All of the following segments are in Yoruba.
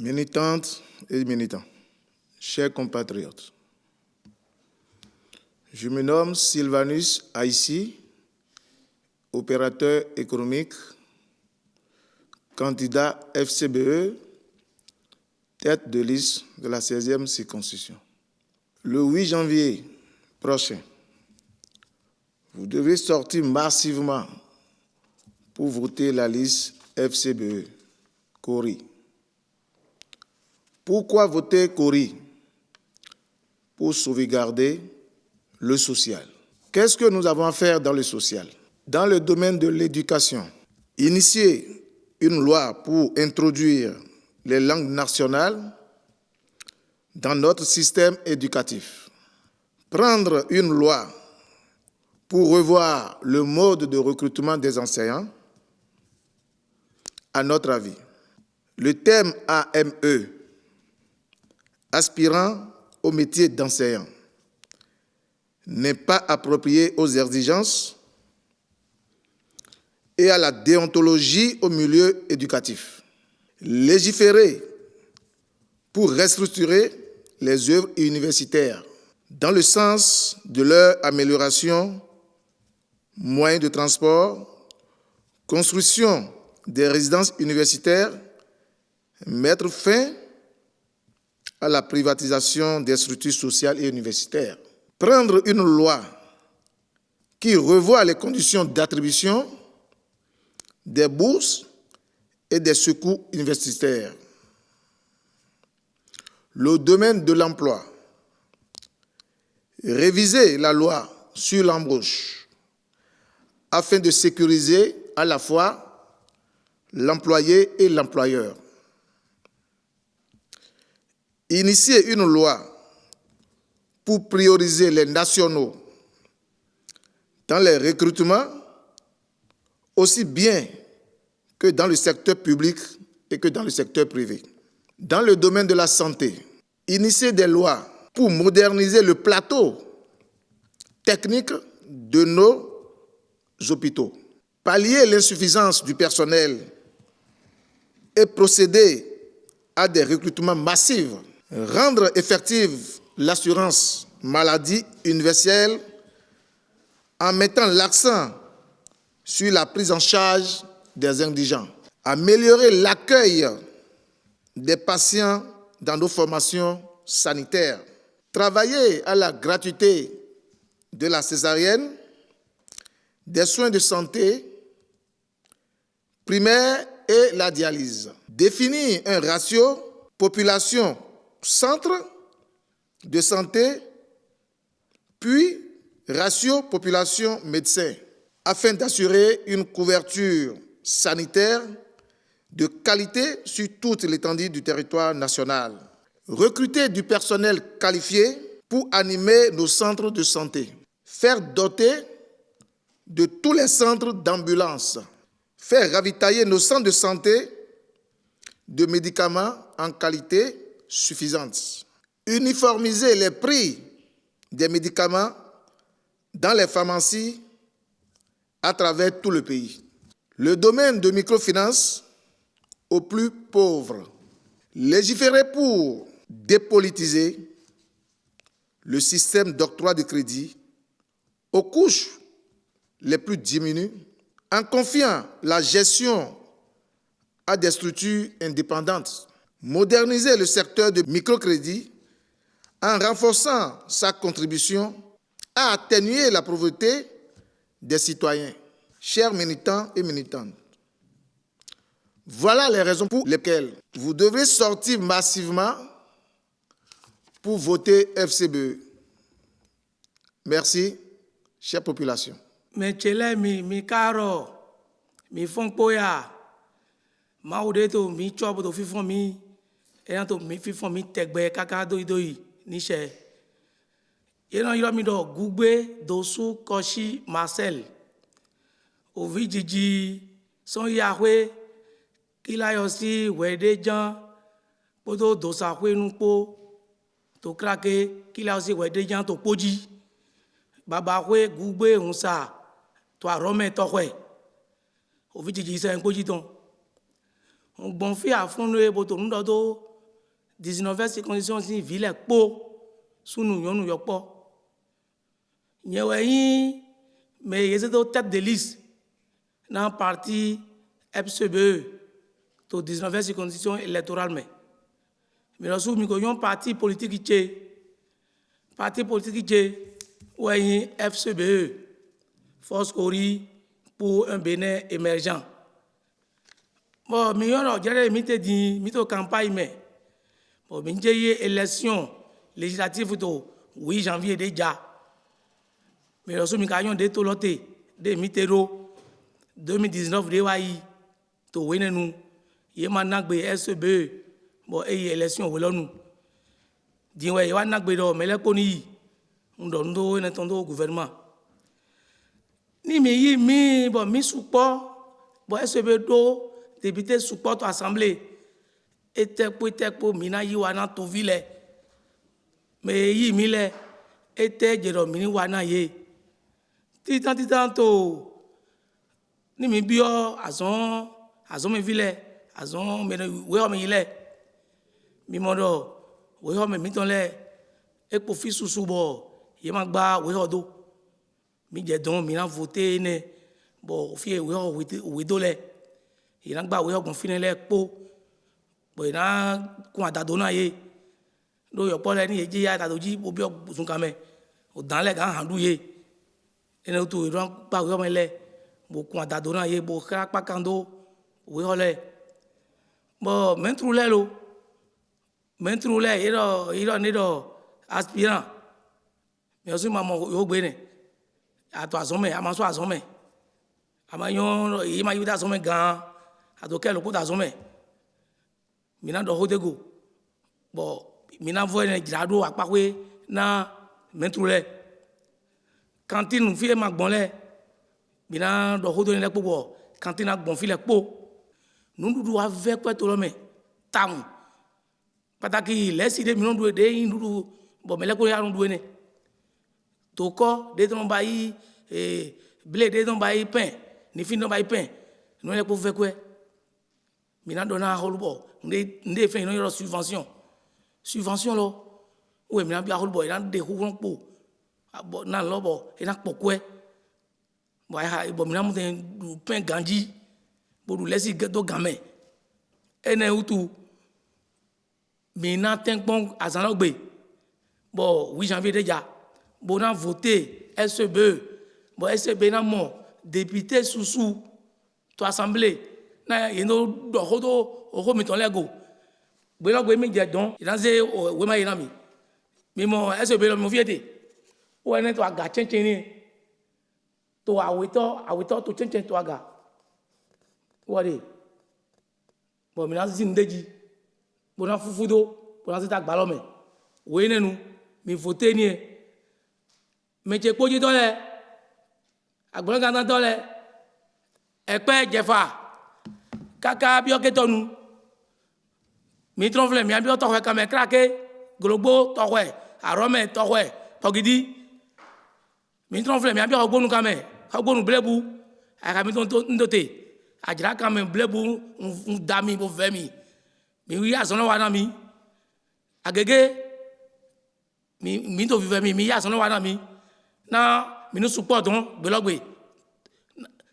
Militantes et militants, chers compatriotes, je me nomme Sylvanus Aïssi, opérateur économique, candidat FCBE, tête de liste de la 16e circonscription. Le 8 janvier prochain, vous devez sortir massivement pour voter la liste FCBE, Kori. Pourquoi voter Kori? Pour sauvegarder le social. Qu'est-ce que nous avons à faire dans le social? Dans le domaine de l'éducation, initier une loi pour introduire les langues nationales dans notre système éducatif. Prendre une loi pour revoir le mode de recrutement des enseignants. À notre avis, le thème AME, aspirant au métier d'enseignant, n'est pas approprié aux exigences et à la déontologie au milieu éducatif. Légiférer pour restructurer les œuvres universitaires dans le sens de leur amélioration, moyens de transport, construction des résidences universitaires, mettre fin à la privatisation des structures sociales et universitaires. Prendre une loi qui revoit les conditions d'attribution des bourses et des secours universitaires. Le domaine de l'emploi. Réviser la loi sur l'embauche afin de sécuriser à la fois l'employé et l'employeur. Initier une loi pour prioriser les nationaux dans les recrutements, aussi bien que dans le secteur public et que dans le secteur privé. Dans le domaine de la santé, initier des lois pour moderniser le plateau technique de nos hôpitaux, pallier l'insuffisance du personnel et procéder à des recrutements massifs, rendre effective l'assurance maladie universelle en mettant l'accent sur la prise en charge des indigents, améliorer l'accueil des patients dans nos formations sanitaires, travailler à la gratuité de la césarienne, des soins de santé primaires et la dialyse, définir un ratio population-centre de santé, puis ratio population-médecin, afin d'assurer une couverture sanitaire de qualité sur toute l'étendue du territoire national. Recruter du personnel qualifié pour animer nos centres de santé. Faire doter de tous les centres d'ambulance. Faire ravitailler nos centres de santé de médicaments en qualité suffisante. Uniformiser les prix des médicaments dans les pharmacies à travers tout le pays. Le domaine de microfinance aux plus pauvres. Légiférer pour dépolitiser le système d'octroi de crédit aux couches les plus diminuées en confiant la gestion à des structures indépendantes. Moderniser le secteur de microcrédit en renforçant sa contribution à atténuer la pauvreté des citoyens. Chers militants et militantes, voilà les raisons pour lesquelles vous devrez sortir massivement pour voter FCBE. Merci, chère population. Mechele mi karo mi fonpoya maude to mi chobo to fifon mi e to mi fifon mi tegbe kaka doi niche yeran yiro mi do gugbe dosu koshi Marcel ovijiji son yahwe kila yo si wede jan podo dosa hwe nupo to krake kila yo si wede jan to poji baba hwe gugbe unsa to arome to hwe ovijiji se npoji ton on bon fi afunu e boto ndo do 19e circonscription si ville po sunu yonu yokpo nyewe mais ils étaient tête de liste dans le parti FCBE to 19e circonscription électorale mais lorsque nous avons un parti politique qui FCBE Force Cori pour un Bénin émergent. Bon, nous avons mis campagne mais bon, nous avons élection législative le 8 janvier déjà. Mais lorsque nous avons des tolotés, des mitéros 2019 de Waï, to wene nous, y a maintenant SCBE, bon, et élection ou nous. Dis-moi, y a maintenant mais les connus, on donne au gouvernement. Ni mi bon mi support, bon SCBE do député support assemblée, était pour mina y wana to ville, mais y mille était Jérôme ni wana ye. Titan to ni mi bio azon me ville azon me we o me ile mi modo we o me mi ton le e po fi susu bo ye ma gba we o do mi je don mi na voter ne bo fi we o we do le ye na gba we o gun fi ne le po bo na kun adado na ye do yo po le ni ye je ya adado ji bo bio sun kame o dan le ga handu ye ene tu ran pa we o me le bo kun adado na ye bo kra pa kando we o le bo mentru le iro ne do aspirant mais aussi maman yo gbe ne ato azome amaso azome amayon yi ma yuda azome gan ato ke lo ko azome mina do hodego bo mina vo ne grado apakwe na mentru le cantine fi ma gbon le mina do hodo ne popo kantina gbon fi le po nundudu ave pe to lo me tam pataki lesi de mi do de ndudu bo mele ko ya ndu ne to ko de ton bayi blé de ton bayi pain ni fin don bayi pain no le ko ve ko mina do na holbo nde fe no yo subvention lo we mina bi a holbo ina de hu won po bo na lo bo ina po ko bo mina mo du pain ganji bo du lesi do game ene utu mina tenpon azanogbe bon 8 janvier déjà bon a voté SCBE bon SCBE na mo député sous to assemblée na yendo do hodo o mi ton lego gbe lo gbe mi je don iranze we ma yina mi mo SCBE lo mo fiete o ene to aga chenchen ni to awito to chenchen to aga wori bon mi na zindeji bon na fufudo bon na zita gbalo me we nenu mi voté ni me je poji to le agbon kan to le epe jefa kaka bi o ke tonu mi tronfle mi abi o to we kan me krake glogbo to we arome to we pogidi mi tronfle mi abi o gbonu kan me ogbonu blebu aka mi ton ndote ajira kan me blebu dami bo vemi mi wi asono wa na mi agege mi to vive mi ya asono wa na mi na mi no support don gbelogbe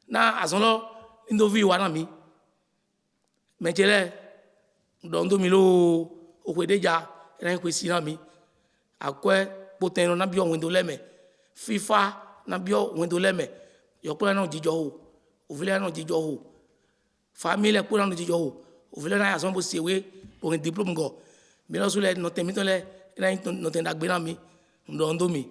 na asono ndo vi wa na mi mejele don do mi lo okwedeja ran kwe si na mi akwe poteno na bi o windo leme fifa na bi o windo leme yo pura na jijo ho ovile na jijo ho family pura na jijo ho ovile na asono bo sewe o diplôme go mi lo sule no temito le no tenda gbe na mi ndo mi